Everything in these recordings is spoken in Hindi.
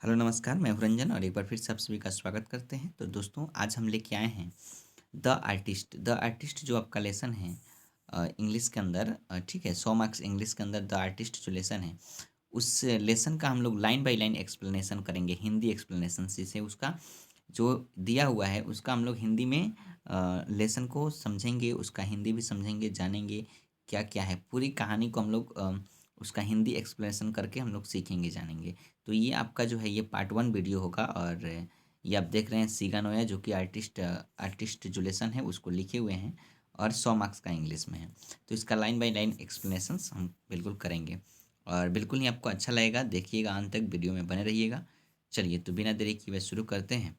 हेलो नमस्कार, मैं हूँ रंजन और एक बार फिर से आप सभी का स्वागत करते हैं। तो दोस्तों आज हम लेके आए हैं द आर्टिस्ट जो आपका लेसन है इंग्लिश के अंदर। ठीक है, 100 मार्क्स इंग्लिश के अंदर द आर्टिस्ट जो लेसन है उस लेसन का हम लोग लाइन बाय लाइन एक्सप्लेनेशन करेंगे, हिंदी एक्सप्लेनेशन से उसका जो दिया हुआ है उसका हम लोग हिंदी में लेसन को समझेंगे, उसका हिंदी भी समझेंगे, जानेंगे क्या क्या है। पूरी कहानी को हम लोग उसका हिंदी एक्सप्लेनेशन करके हम लोग सीखेंगे, जानेंगे। तो ये आपका जो है ये पार्ट 1 वीडियो होगा और ये आप देख रहे हैं सीगा नोया जो कि आर्टिस्ट जो लेसन है उसको लिखे हुए हैं और 100 मार्क्स का इंग्लिश में है। तो इसका लाइन बाय लाइन एक्सप्लेनेशंस हम बिल्कुल करेंगे और बिल्कुल ही आपको अच्छा लगेगा। देखिएगा, अंत तक वीडियो में बने रहिएगा। चलिए तो बिना देरी किए हुए शुरू करते हैं।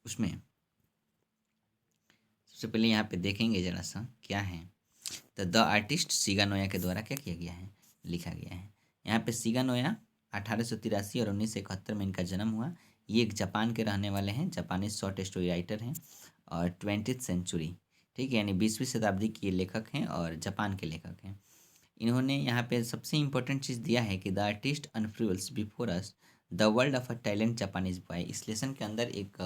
उसमें सबसे पहले यहाँ पे देखेंगे ज़रा सा क्या है। तो द आर्टिस्ट सीगा नोया के द्वारा क्या किया गया है, लिखा गया है। यहाँ पे सीगा नोया 1883 और 1971 में इनका जन्म हुआ। ये एक जापान के रहने वाले हैं, जापानी शॉर्ट स्टोरी राइटर हैं और 20th सेंचुरी, ठीक है, यानी 20वीं शताब्दी के ये लेखक हैं और जापान के लेखक हैं। इन्होंने यहाँ पे सबसे इम्पोर्टेंट चीज़ दिया है कि the artist unfolds before us the world of a talent Japanese boy. इस लेसन के अंदर एक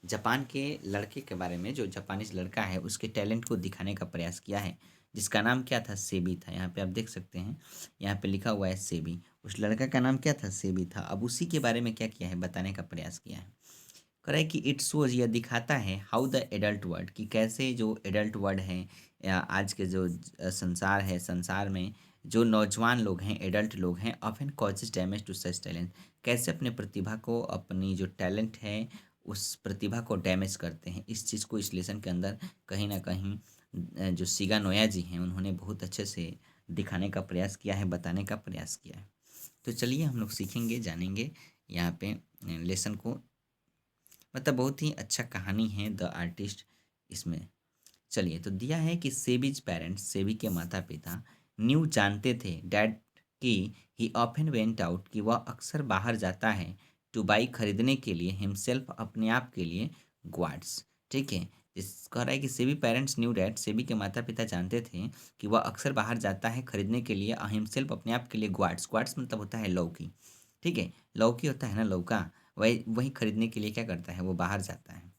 जापान के लड़के के बारे में, जो जापानीज लड़का है उसके टैलेंट को दिखाने का प्रयास किया है, जिसका नाम क्या था, सेबी था। यहाँ पे आप देख सकते हैं, यहाँ पे लिखा हुआ है सेबी। उस लड़का का नाम क्या था, सेबी था। अब उसी के बारे में क्या किया है, बताने का प्रयास किया है। कह रहा है कि इट शोज, यह दिखाता है हाउ द एडल्ट वर्ल्ड, कि कैसे जो एडल्ट वर्ल्ड है या आज के जो संसार है, संसार में जो नौजवान लोग हैं, एडल्ट लोग हैं, often causes damage to such talent, कैसे अपने प्रतिभा को, अपनी जो टैलेंट है उस प्रतिभा को डैमेज करते हैं। इस चीज़ को इस लेसन के अंदर कहीं ना कहीं जो सीगा नोया जी हैं उन्होंने बहुत अच्छे से दिखाने का प्रयास किया है, बताने का प्रयास किया है। तो चलिए हम लोग सीखेंगे, जानेंगे यहाँ पे लेसन को। मतलब बहुत ही अच्छा कहानी है द आर्टिस्ट इसमें। चलिए तो दिया है कि सेबीज पेरेंट्स, सेबी के माता पिता, न्यू जानते थे डैड कि ही ऑफन वेंट आउट, कि वह अक्सर बाहर जाता है, टू बाई खरीदने के लिए, हिमसेल्फ अपने आप के लिए, ग्वाड्स, ठीक है। इस कह रहा है कि SEBI parents new dad, SEBI के माता पिता जानते थे कि वह अक्सर बाहर जाता है खरीदने के लिए, हिमसेल्फ अपने आप के लिए, ग्वाड्स, ग्वाड्स मतलब होता है लौकी, ठीक है, लौकी होता है ना, लौका, वही वही खरीदने के लिए क्या करता है, वो बाहर जाता है।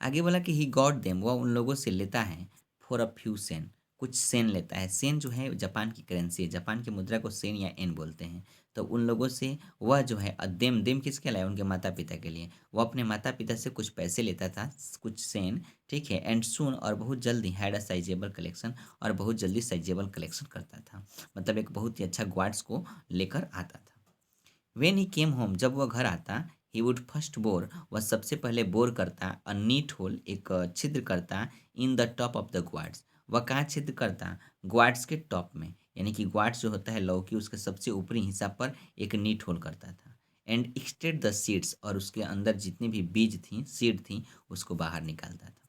आगे बोला कि ही गॉट देम, वह उन लोगों से लेता है, फॉर अ फ्यू सेन, कुछ सेन लेता है। सेन जो है जापान की करेंसी है, जापान की मुद्रा को सेन या एन बोलते हैं। तो उन लोगों से वह जो है देम, देम किसके लिए, उनके माता पिता के लिए, वो अपने माता पिता से कुछ पैसे लेता था, कुछ सेन, ठीक है। एंड सून, और बहुत जल्दी, हैड अ साइजेबल कलेक्शन, और बहुत जल्दी साइजेबल कलेक्शन करता था, मतलब एक बहुत ही अच्छा ग्वाड्स को लेकर आता था। वेन ही केम होम, जब वह घर आता, ही वुड फर्स्ट बोर, वह सबसे पहले बोर करता, अ नीट होल, एक छिद्र करता, in the top of the gourds, वह कहाँ छिद्र करता, ग्वाड्स के टॉप में, यानी कि ग्वाड्स जो होता है लौकी, उसके सबसे ऊपरी हिस्सा पर एक नीट होल करता था। एंड एक्सटेड द सीड्स, और उसके अंदर जितनी भी बीज थी, सीड थी, उसको बाहर निकालता था।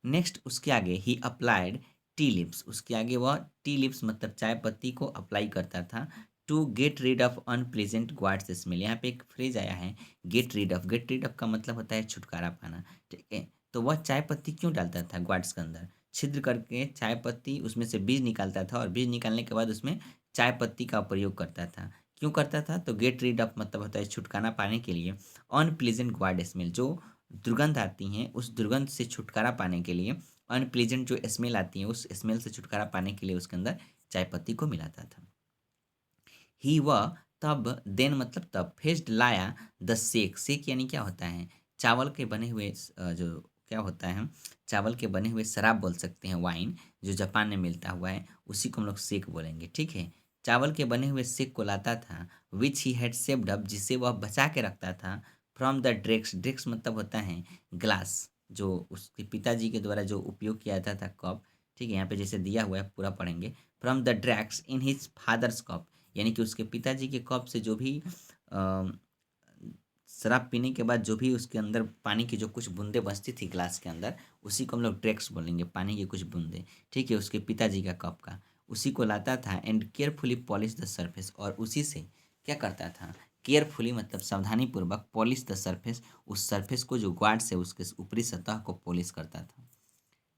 नेक्स्ट उसके आगे ही अप्लाइड टी लिप्स, उसके आगे वह टी लिप्स मतलब चाय पत्ती को अप्लाई करता था, to get rid of unpleasant gourds smell. यहाँ पे एक फ्रेज आया है, get rid of, get rid of का मतलब होता है छुटकारा पाना, ठीक है। तो वह चाय पत्ती क्यों डालता था ग्वाड्स के अंदर, छिद्र करके चाय पत्ती, उसमें से बीज निकालता था और बीज निकालने के बाद उसमें चाय पत्ती का प्रयोग करता था। क्यों करता था, तो गेट रीड ऑफ मतलब होता है छुटकारा पाने के लिए, अनप्लीजेंट ग्वाड स्मेल, जो दुर्गंध आती हैं उस दुर्गंध से छुटकारा पाने के लिए, अनप्लीजेंट जो स्मेल आती है उस स्मेल से छुटकारा पाने के लिए उसके अंदर चाय पत्ती को मिलाता था। ही वह तब, देन मतलब तब, फेस्ड लाया द सेक, सेक यानी क्या होता है, चावल के बने हुए जो क्या होता है, चावल के बने हुए शराब बोल सकते हैं, वाइन, जो जापान में मिलता हुआ है उसी को हम लोग सेक बोलेंगे, ठीक है। चावल के बने हुए सेक को लाता था, विच ही हैड सेव्ड अप, जिसे वह बचा के रखता था, फ्रॉम द ड्रेक्स, ड्रेक्स मतलब होता है ग्लास, जो उसके पिताजी के द्वारा जो उपयोग किया जाता था कप, ठीक है। यहाँ पे जैसे दिया हुआ है पूरा पढ़ेंगे, from the dregs in his father's cup, यानी कि उसके पिताजी के कप से जो भी अ, शराब पीने के बाद जो भी उसके अंदर पानी की जो कुछ बूंदें बचती थी ग्लास के अंदर, उसी को हम लोग ड्रैक्स बोलेंगे, पानी की कुछ बूंदें, ठीक है, उसके पिताजी का कप का, उसी को लाता था। And carefully polish the surface, और उसी से क्या करता था, केयरफुली मतलब सावधानीपूर्वक, पॉलिश द सरफेस, उस सरफेस को जो ग्वाड से उसके ऊपरी सतह को पॉलिश करता था,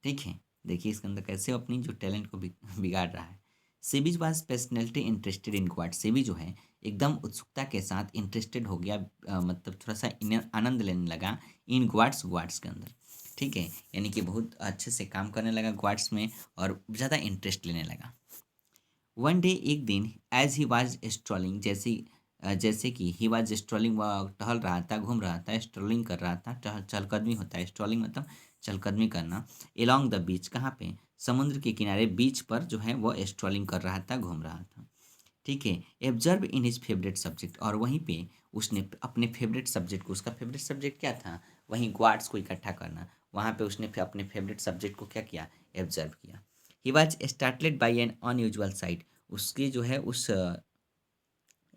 ठीक है। देखिए इसके अंदर कैसे अपनी जो टैलेंट को बिगाड़ रहा है, SEBI was passionately interested in quad. SEBI जो है एकदम उत्सुकता के साथ इंटरेस्टेड हो गया, मतलब थोड़ा सा आनंद लेने लगा इन क्वाड्स क्वाड्स के अंदर। ठीक है, यानी कि बहुत अच्छे से काम करने लगा क्वाड्स में और ज़्यादा इंटरेस्ट लेने लगा। वन डे एक दिन एज ही वाज स्ट्रॉलिंग, जैसे कि ही वाज स्ट्रॉलिंग, वह टहल रहा था, घूम रहा था, स्ट्रॉलिंग कर रहा था, चहलकदमी होता है स्ट्रॉलिंग मतलब चहलकदमी करना। एलोंग द बीच, कहाँ पे, समुद्र के किनारे बीच पर जो है वह स्ट्रॉलिंग कर रहा था, घूम रहा था। ठीक है, एब्जर्व इन हिज फेवरेट सब्जेक्ट, और वहीं पे उसने अपने फेवरेट सब्जेक्ट को, उसका फेवरेट सब्जेक्ट क्या था, वहीं ग्वाड्स को इकट्ठा करना, वहाँ पे उसने अपने फेवरेट सब्जेक्ट को क्या किया, एब्जर्व किया। He was startled by an unusual sight, उसकी जो है उस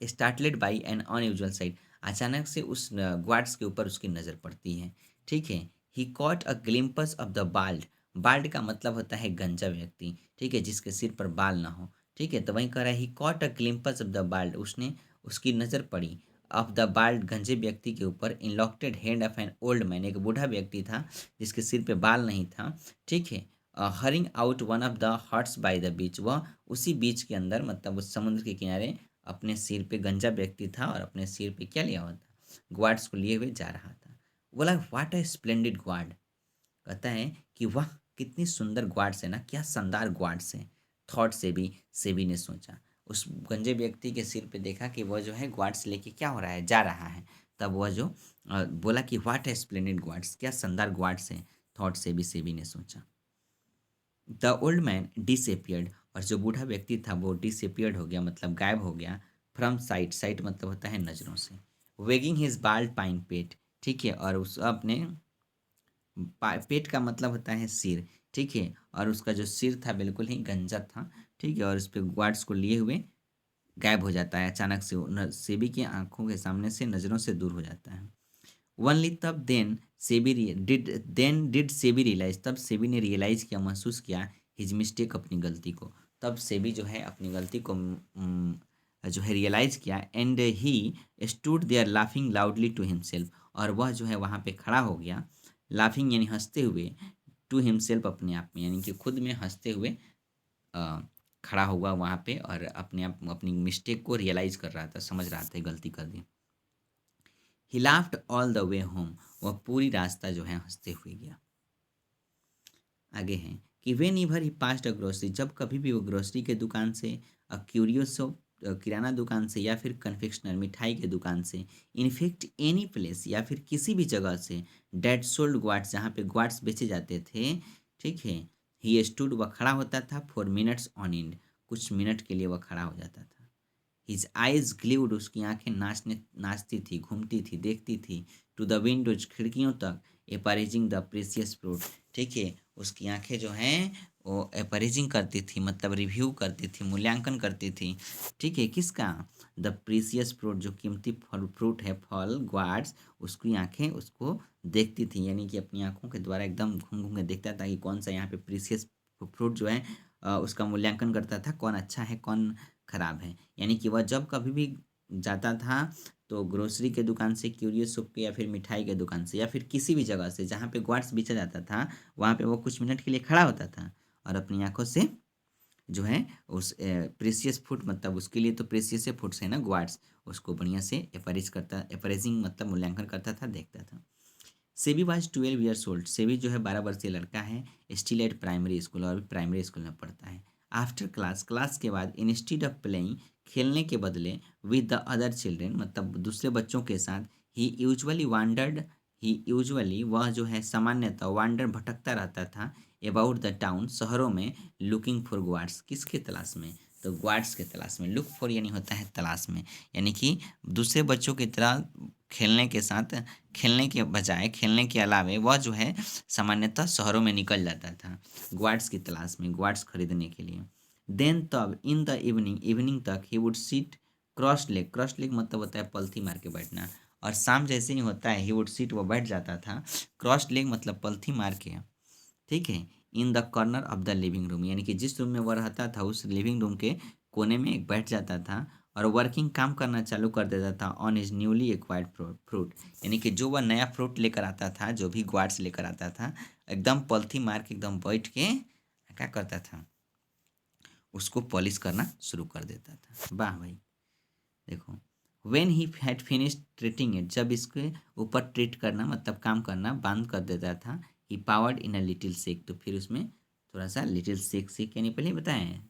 startled by an unusual sight, अचानक से उस ग्वाड्स के ऊपर उसकी नज़र पड़ती है। ठीक है, he caught a glimpse of the bald, bald का मतलब होता है गंजा व्यक्ति, ठीक है, जिसके सिर पर बाल ना हो। ठीक है, तो वहीं कह रहा है he caught a glimpse of the bald, उसने उसकी नज़र पड़ी ऑफ द बाल्ड, गंजे व्यक्ति के ऊपर, in locked hand of an old man, एक बूढ़ा व्यक्ति था जिसके सिर पे बाल नहीं था। ठीक है, hurrying out one of the huts by the beach, वह उसी बीच के अंदर मतलब उस समुद्र के किनारे अपने सिर पे गंजा व्यक्ति था और अपने सिर पे क्या लिया हुआ था, ग्वाड्स को लिए हुए जा रहा था। बोला व्हाट अ स्प्लेंडिड ग्वाड, कहता है कि वाह कितनी सुंदर ग्वाड्स है ना, क्या शानदार ग्वाड्स है। थॉट सेबी ने सोचा, उस गंजे व्यक्ति के सिर पे देखा कि वह जो है ग्वाड्स लेके क्या हो रहा है, जा रहा है। तब वह जो बोला कि व्हाट अ स्प्लेंडिड ग्वाड्स, क्या शानदार ग्वाड्स है। थॉट सेबी ने सोचा। द ओल्ड मैन डिसअपियर्ड, और जो बूढ़ा व्यक्ति था वो डिसअपियर्ड हो गया, मतलब गायब हो गया। फ्रॉम साइट, साइट मतलब होता है नज़रों से। वेगिंग हिज बाल्ड पाइन पेट, ठीक है, और उस अपने पेट का मतलब होता है सिर। ठीक है, और उसका जो सिर था बिल्कुल ही गंजा था। ठीक है, और उस पर गार्ड्स को लिए हुए गायब हो जाता है अचानक से, सेबी की आंखों के सामने से, नज़रों से दूर हो जाता है। ओनली तब डिड सेबी रियलाइज, तब सेबी ने रियलाइज़ किया, महसूस किया हिज मिस्टेक, अपनी गलती को। तब सेबी जो है अपनी गलती को जो है रियलाइज़ किया। And he stood there laughing loudly to himself, और वह जो है वहाँ पे खड़ा हो गया, लाफिंग यानी हंसते हुए, टू हिमसेल्फ अपने आप में, यानी कि खुद में हंसते हुए अ, खड़ा हुआ वहाँ पे, और अपने आप अपनी मिस्टेक को रियलाइज़ कर रहा था, समझ रहा था गलती कर दी। He laughed all the way home, वह पूरी रास्ता जो है हंसते हुए गया। आगे हैं कि when ईवर he past a grocery, जब कभी भी वो ग्रोसरी के दुकान से, क्यूरियोसो किराना दुकान से, या फिर कन्फेक्शनर मिठाई के दुकान से, इनफेक्ट एनी प्लेस, या फिर किसी भी जगह से, डेट सोल्ड ग्वाड्स, जहाँ पे ग्वाड्स बेचे जाते थे। ठीक है, ही स्टूड, वह खड़ा होता था, फॉर मिनट्स ऑन एंड, कुछ मिनट के लिए वह खड़ा हो जाता था। हिज आइज ग्लूड, उसकी आंखें नाचती थी, घूमती थी, देखती थी, टू द विंडोज, खिड़कियों तक, एपरेजिंग द प्रेसियस फ्रूट। ठीक है, उसकी आंखें जो हैं वो एपरेजिंग करती थी, मतलब रिव्यू करती थी, मूल्यांकन करती थी। ठीक है, किसका, द प्रीसियस फ्रूट, जो कीमती फल फ्रूट है, फल ग्वाड्स, उसकी आंखें उसको देखती थी, यानी कि अपनी आंखों के द्वारा एकदम घूम घूम के देखता था कि कौन सा यहाँ पे प्रीसियस फ्रूट जो है उसका मूल्यांकन करता था, कौन अच्छा है कौन खराब है। यानी कि वह जब कभी भी जाता था तो ग्रोसरी के दुकान से, क्यूरियस शॉप के, या फिर मिठाई के दुकान से, या फिर किसी भी जगह से जहाँ पे ग्वाड्स बेचा जाता था, वहाँ पे वो कुछ मिनट के लिए खड़ा होता था और अपनी आंखों से जो है उस प्रेसियस फूड, मतलब उसके लिए तो प्रेसियस फूड्स है ना ग्वाड्स, उसको बढ़िया से एपरेजिंग मतलब मूल्यांकन करता था, देखता था। SEBI was 12 years old, SEBI जो है 12 वर्षीय लड़का है, स्टिल एट प्राइमरी स्कूल, और अभी प्राइमरी स्कूल में पढ़ता है। आफ्टर क्लास, क्लास के बाद, इंस्टीड ऑफ प्लेइंग, खेलने के बदले, विद द अदर चिल्ड्रेन, मतलब दूसरे बच्चों के साथ, ही यूजुअली वांडर्ड, ही यूजुअली, वह जो है सामान्यतः, वांडर भटकता रहता था, अबाउट द टाउन, शहरों में, लुकिंग फॉर ग्वाड्स, किसके तलाश में, तो ग्वाड्स के तलाश में। लुक फॉर यानी होता है तलाश में, यानी कि दूसरे बच्चों की तरह खेलने के साथ, खेलने के बजाय, खेलने के अलावे वह जो है सामान्यतः शहरों में निकल जाता था ग्वाड्स की तलाश में, ग्वाड्स खरीदने के लिए। देन तब, इन द इवनिंग, इवनिंग तक, he would seat cross leg, cross leg मतलब होता है पलथी मार के बैठना, और शाम जैसे ही होता है, ही वुड सीट, वो बैठ जाता था, क्रॉस लेग मतलब पलथी मार के। ठीक है, in the corner of the living room, यानी कि जिस रूम में वह रहता था उस लिविंग रूम के कोने में एक बैठ जाता था, और वर्किंग, काम करना चालू कर देता था, on is newly acquired fruit, यानी कि जो वह नया फ्रूट लेकर आता था, जो भी ग्वाड्स लेकर आता था, एकदम पलथी मार के एकदम बैठ के क्या करता था, उसको पॉलिश करना शुरू कर देता था। वाह भाई, देखो, when he had finish treating it, जब इसके ऊपर ट्रीट करना मतलब काम करना बंद कर देता था, ही पावर्ड इन अ लिटिल सेक, तो फिर उसमें थोड़ा सा लिटिल सेक सेक यानी पहले ही बताए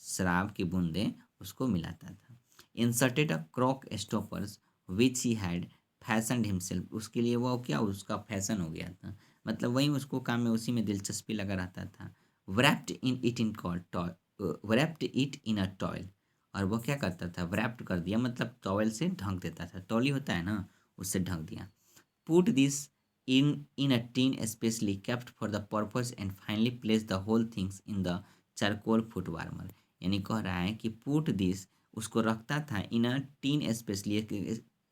शराब की बूंदें उसको मिलाता था। Inserted a cork stoppers which he had fashioned himself, उसके लिए वो क्या उसका फैशन हो गया था, मतलब वही उसको काम में उसी में दिलचस्पी लगा रहता था। wrapped in it in toy, wrapped it in a toil, और वो क्या करता था, wrapped कर दिया मतलब टॉवेल से ढक देता था, टॉली होता है ना, उससे ढक दिया। Put this in a tin especially kept for the purpose and finally place the whole things in the charcoal foot warmer, यानी कह रहा है कि पुट दिस उसको रखता था इन अ टीन स्पेशली,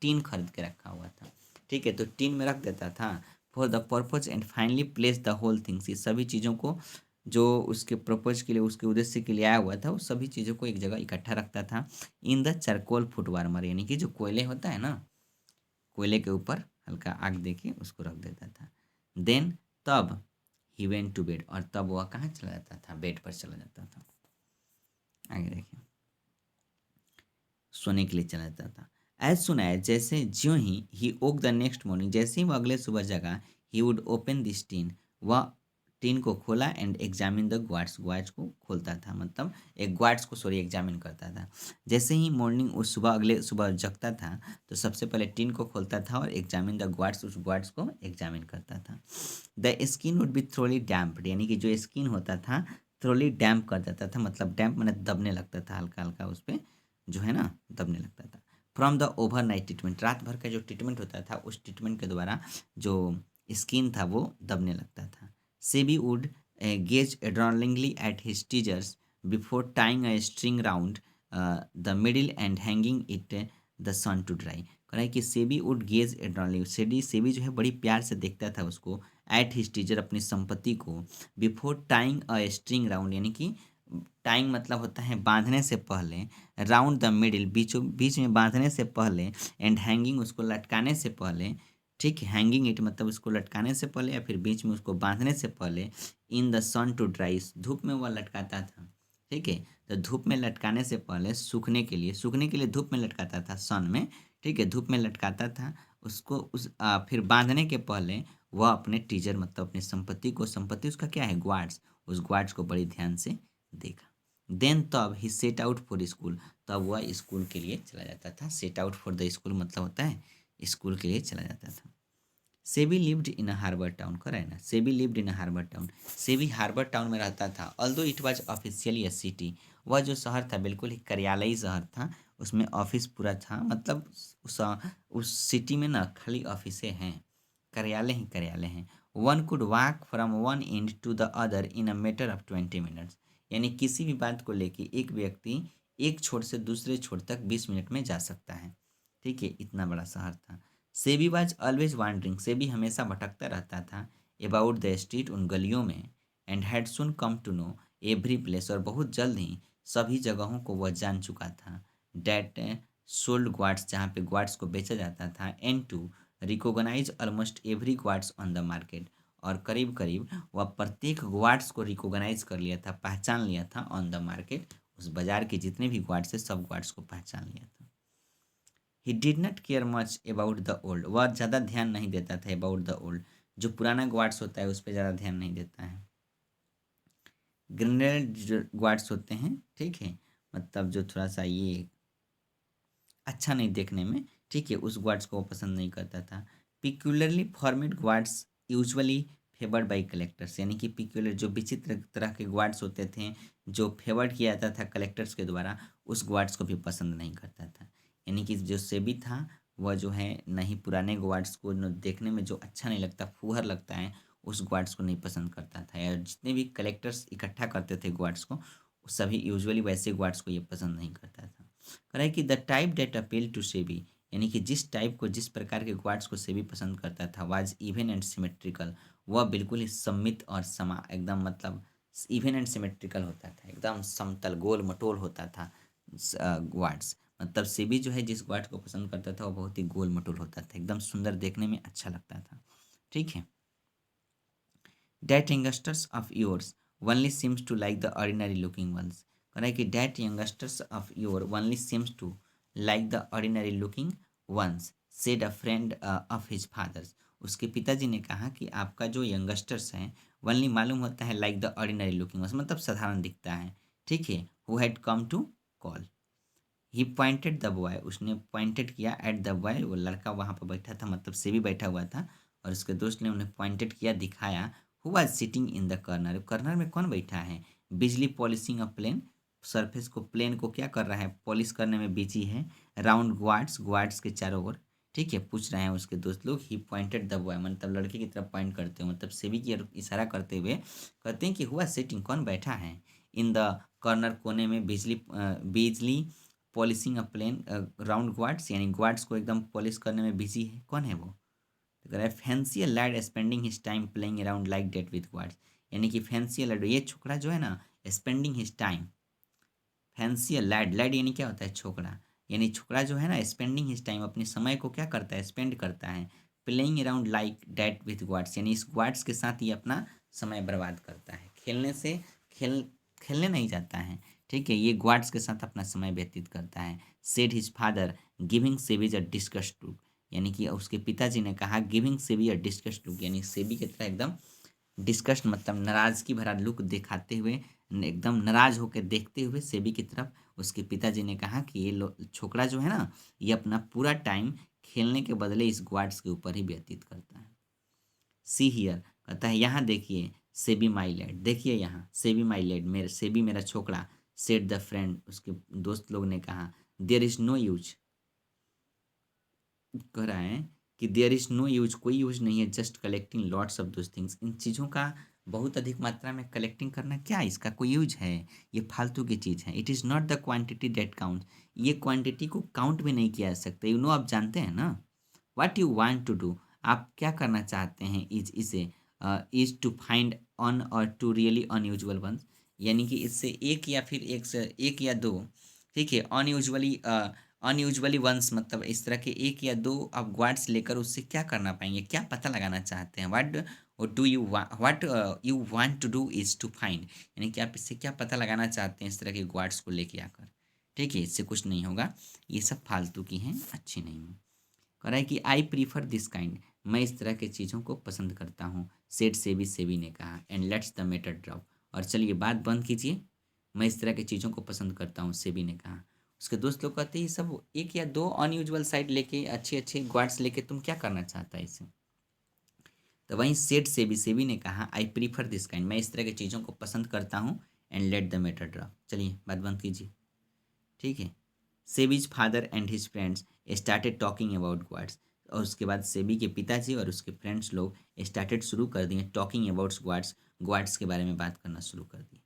टीन खरीद के रखा हुआ था, ठीक है, तो टीन में रख देता था for the purpose and finally place the whole things, ये सभी चीज़ों को जो उसके पर्पज के लिए उसके उद्देश्य के लिए आया हुआ था उस सभी चीज़ों को एक जगह इकट्ठा रखता था in the charcoal foot warmer, यानी कि जो कोयले होता है ना, कोयले के ऊपर हल्का आग देके उसको रख देता था। देन तब ही वेंट टू बेड, और तब वह कहाँ चला जाता था, बेड पर चला जाता था। आगे देखिए, सोने के लिए चला जाता था। एज सुन एज, जैसे ज्यों ही ओक द नेक्स्ट मॉर्निंग, जैसे ही वह अगले सुबह जगा, he would open this tin, वह टीन को खोला एंड एग्जामिन द ग्वाड्स, ग्वाड्स को खोलता था मतलब एक ग्वाड्स को सॉरी एग्जामिन करता था। जैसे ही मॉर्निंग उस सुबह अगले सुबह जगता था तो सबसे पहले टीन को खोलता था और एग्जामिन द ग्वाड्स, उस ग्वाड्स को एग्जामिन करता था। The skin would be thoroughly damped, यानी कि जो स्किन होता था थ्रोली डैम्प कर देता था, मतलब डैम्प मैंने दबने लगता था, हल्का हल्का उस पर जो है ना दबने लगता था। From the over night treatment, रात भर का जो ट्रीटमेंट होता था उस ट्रीटमेंट के द्वारा जो स्किन था वो दबने लगता था। Seibei would gaze adoringly at his treasures before tying a string round the middle and hanging it the sun to dry, कह रहा है कि Seibei would gaze adoring, Seibei जो है बड़ी प्यार से देखता था उसको, एट हिज टीजर अपनी संपत्ति को, before tying a string round, यानी कि टाइंग मतलब होता है बांधने से पहले, राउंड द मिडिल बीचों बीच में बांधने से पहले, एंड हैंगिंग उसको लटकाने से पहले, ठीक है, हैंगिंग इट मतलब उसको लटकाने से पहले या फिर बीच में उसको बांधने से पहले, in the sun to dry, धूप में वह लटकाता था, ठीक है, तो धूप में लटकाने से पहले सूखने के लिए धूप में लटकाता था सन में, ठीक है, धूप में लटकाता था उसको फिर बांधने के पहले वह अपने टीजर मतलब अपनी संपत्ति को, संपत्ति उसका क्या है ग्वाड्स, उस ग्वाड्स को बड़ी ध्यान से देखा। देन तब ही सेट आउट फॉर स्कूल, तब वह स्कूल के लिए चला जाता था, set out for the school मतलब होता है स्कूल के लिए चला जाता था। Sebi lived in a harbour town, कर है ना, Sebi lived in a harbour town, Sebi harbour town में रहता था। Although it was officially a city, वह जो शहर था बिल्कुल ही कार्यालयी शहर था, उसमें ऑफिस पूरा था, मतलब उस सिटी में ना खाली ऑफिसें हैं, कार्यालय ही कार्यालय हैं। One could walk from one end to the other in a matter of 20 minutes, यानी किसी भी बात को लेके एक व्यक्ति एक छोर से दूसरे छोर तक 20 मिनट में जा सकता है, ठीक है, इतना बड़ा शहर था। SEBI was always wandering, SEBI हमेशा भटकता रहता था अबाउट द स्ट्रीट, उन गलियों में, and had soon come to know every place, और बहुत जल्द ही सभी जगहों को वह जान चुका था। डैट सोल्ड ग्वाड्स, जहाँ पे ग्वाड्स को बेचा जाता था, and to recognise almost every gourds on the market, और करीब करीब वह प्रत्येक ग्वाड्स को रिकोगनाइज कर लिया था, पहचान लिया था, ऑन द मार्केट, उस बाजार के जितने भी ग्वाड्स है सब ग्वाड्स को पहचान लिया था। He did not care much about the old, वह ज़्यादा ध्यान नहीं देता था अबाउट द ओल्ड, जो पुराना ग्वाड्स होता है उस पर ज़्यादा ध्यान नहीं देता है। ग्रेनेड जो ग्वाड्स होते हैं, ठीक है, मतलब जो थोड़ा सा ये अच्छा नहीं देखने में, ठीक है, उस ग्वाड्स को वो पसंद नहीं करता था। Peculiarly formed gourds usually favoured by collectors, यानी कि पिक्यूलर जो विचित्र तरह के ग्वाड्स होते थे जो फेवर्ड किया जाता था कलेक्टर्स के द्वारा, उस ग्वाड्स को भी पसंद नहीं करता था। यानी कि जो सेबी था वह जो है नहीं पुराने ग्वाड्स को न देखने में जो अच्छा नहीं लगता, फूहर लगता है, उस ग्वाड्स को नहीं पसंद करता था, या जितने भी कलेक्टर्स इकट्ठा करते थे ग्वाड्स को सभी यूजुअली वैसे ग्वाड्स को ये पसंद नहीं करता था। कह रहा है कि the type that appeal to SEBI, यानी कि जिस टाइप को जिस प्रकार के ग्वाड्स को सेबी पसंद करता था, वाज इवन एंड सिमेट्रिकल, वह बिल्कुल ही सम्मित और समा एकदम मतलब इवन एंड सिमेट्रिकल होता था, एकदम समतल गोल मटोल होता था ग्वाड्स, मतलब सेबी जो है जिस ग्वाड को पसंद करता था वो बहुत ही गोल मटोल होता था, एकदम सुंदर देखने में अच्छा लगता था, ठीक है। That youngsters of yours only seems to like the ordinary looking ones, कह रहा है कि that youngsters of your only seems to like the ordinary looking ones, said a friend of his father's. उसके पिताजी ने कहा कि आपका जो यंगस्टर्स हैं ओनली मालूम होता है like the ordinary looking ones, मतलब साधारण दिखता है, ठीक है। Who had come to call, he pointed the boy, उसने पॉइंटेड किया एट द बॉय, वो लड़का वहाँ पर बैठा था, मतलब से भी बैठा हुआ था, और उसके दोस्त ने उन्हें पॉइंटेड किया, दिखाया। Who was sitting in the corner, corner में कौन बैठा है? बिजली पॉलिशिंग अ प्लेन, सरफेस को, प्लेन को क्या कर रहा है? पॉलिश करने में बिजी है। राउंड ग्वाड्स, ग्वाड्स के चारों ओर, ठीक है, पूछ रहे हैं उसके दोस्त लोग। ही पॉइंटेड द बॉय, मतलब लड़के की तरफ पॉइंट करते हुए, मतलब सेवी की ओर इशारा करते हुए कहते हैं कि हुआ सिटिंग, कौन बैठा है? इन द कॉर्नर, कोने में, बिजली पॉलिशिंग अ प्लेन, राउंड ग्वाड्स, यानी ग्वाड्स को एकदम पॉलिश करने में बिजी है। कौन है वो? तो कह रहा है fancy lad spending his time playing around like that with gourds, यानी कि फैंसी लैड, ये छोकरा जो है ना, spending his time, fancy lad, lad यानी क्या होता है? छोकरा, यानी छोकरा जो है ना, स्पेंडिंग हिज टाइम, अपने समय को क्या करता है? स्पेंड करता है। Playing around like that with gourds, यानी इस ग्वाड्स के साथ ये अपना समय बर्बाद करता है। खेलने से, खेल खेलने नहीं जाता है, ठीक है, ये ग्वाड्स के साथ अपना समय व्यतीत करता है। Said his father giving Seibei a disgusted look, यानी कि उसके पिताजी ने कहा गिविंग सेवी अ डिस्कस्ट लुक, यानी सेवी की तरह एकदम डिस्कस्ट, मतलब नाराजगी भरा लुक दिखाते हुए, एकदम नाराज होकर देखते हुए सेबी की तरफ उसके पिताजी ने कहा कि ये छोकरा जो है ना, ये अपना पूरा टाइम खेलने के बदले इस ग्वाड्स के ऊपर ही व्यतीत करता है। सी हियर, कहता है यहाँ देखिए, सेबी माई लैड, देखिए यहाँ, सेबी माई लैड, मेरे सेबी मेरा छोकरा। सेड द फ्रेंड, उसके दोस्त लोग ने कहा, देयर इज नो यूज, कह रहा है कि देयर इज़ नो यूज, कोई यूज नहीं है, just collecting lots of those things, इन चीज़ों का बहुत अधिक मात्रा में कलेक्टिंग करना, क्या इसका कोई यूज है? ये फालतू की चीज़ है। It is not the quantity that count, ये क्वांटिटी को काउंट भी नहीं किया जा सकता। यू नो, आप जानते हैं ना। What you want to do, आप क्या करना चाहते हैं? इज इसे, इज टू फाइंड ऑन और टू रियली अनयूजुअल वंस, यानी कि इससे एक या फिर एक से एक या दो, ठीक है, अनयूजुअली वंस, मतलब इस तरह के एक या दो आप वर्ड्स लेकर उससे क्या करना पाएंगे, क्या पता लगाना चाहते हैं? What you want to do is to find, यानी कि आप इससे क्या पता लगाना चाहते हैं इस तरह के वर्ड्स को लेके आकर, ठीक है, इससे कुछ नहीं होगा, ये सब फालतू की हैं, अच्छी नहीं है। कह रहा है कि आई प्रीफर दिस काइंड, मैं इस तरह के चीज़ों को पसंद करता हूँ। सेड सेबी ने कहा, and let's the matter drop, और चलिए बात बंद कीजिए, मैं इस तरह की चीज़ों को पसंद करता हूँ, सेबी ने कहा। उसके दोस्त लोग कहते हैं, ये सब एक या दो अनयूजुअल साइड लेके, अच्छे अच्छे वर्ड्स लेके तुम क्या करना चाहता है इससे? तो वहीं सेड सेबी ने कहा, आई प्रीफर दिस काइंड, मैं इस तरह की चीज़ों को पसंद करता हूँ। And let the matter drop, चलिए बात बंद कीजिए, ठीक है। Seibei's father and his friends started talking about words, और उसके बाद सेबी के पिताजी और उसके फ्रेंड्स लोग स्टार्टेड शुरू कर दिए टॉकिंग अबाउट वर्ड्स, वर्ड्स के बारे में बात करना शुरू कर दिए।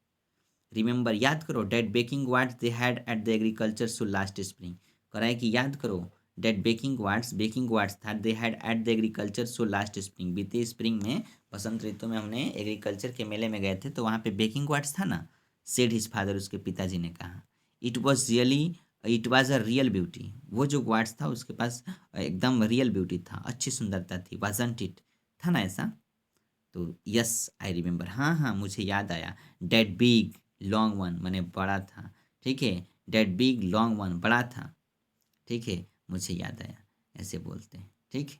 रिमेंबर, याद करो, that baking words they had at the agriculture so last spring, कह रहा है कि याद करो, डेट बेकिंग वर्ड्स था, दे had at the agriculture so last spring, बीते स्प्रिंग में, बसंत ऋतु में हमने एग्रीकल्चर के मेले में गए थे, तो वहाँ पे बेकिंग वर्ड्स था ना। सेड हिज फादर, उसके पिताजी ने कहा, it was really, it was a real beauty, वो जो वर्ड्स था उसके पास एकदम रियल ब्यूटी था, अच्छी सुंदरता थी, वाजंट इट, था ना ऐसा? तो यस आई रिमेंबर, हाँ हाँ मुझे याद आया। डेट बिग लॉन्ग वन, मैंने बड़ा था, ठीक है, डेट बिग लॉन्ग वन, बड़ा था, ठीक है, मुझे याद आया, ऐसे बोलते हैं, ठीक है।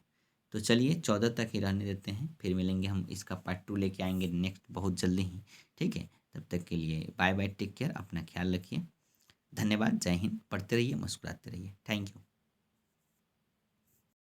तो चलिए 14 तक ही रहने देते हैं, फिर मिलेंगे, हम इसका पार्ट 2 लेके आएंगे नेक्स्ट बहुत जल्दी ही, ठीक है। तब तक के लिए बाय बाय, टेक केयर, अपना ख्याल रखिए, धन्यवाद, जय हिंद, पढ़ते रहिए, मुस्कुराते रहिए, थैंक यू।